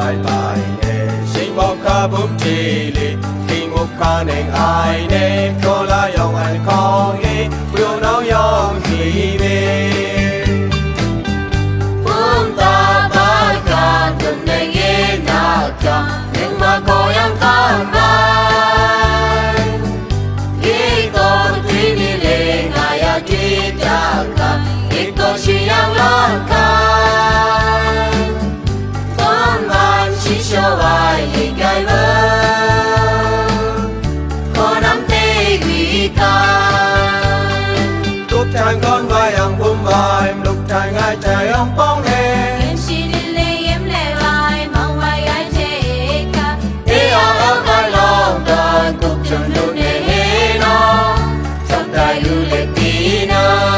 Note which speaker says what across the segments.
Speaker 1: bye bye ne Sing boka bum chili King of Kaning I ne Kola yong and kong e Will no yong he me
Speaker 2: Bum ta ba ka Dum ne ye na ka Ning ma ko yang kong bai Ye ko tri ni le Nga ya tri ta ka Ye ko shi yang long ka
Speaker 1: Lúc thang con vai ông bùm vai lúc thang ai trời ông bóng nè
Speaker 2: em xin lê em lê vai mong vai ai chê ca để ở vai lòng đời cuộc tròn lưu nề hê nó trong đại lưu lệ tí nó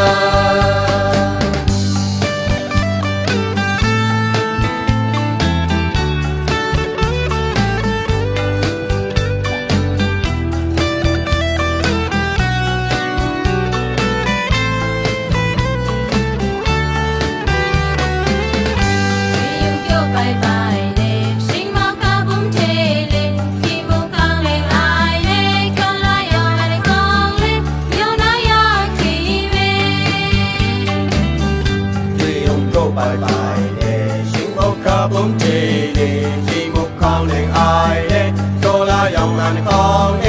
Speaker 1: bye bye ne Sing boka bum chili King of Kaning I ne Kola yong and kong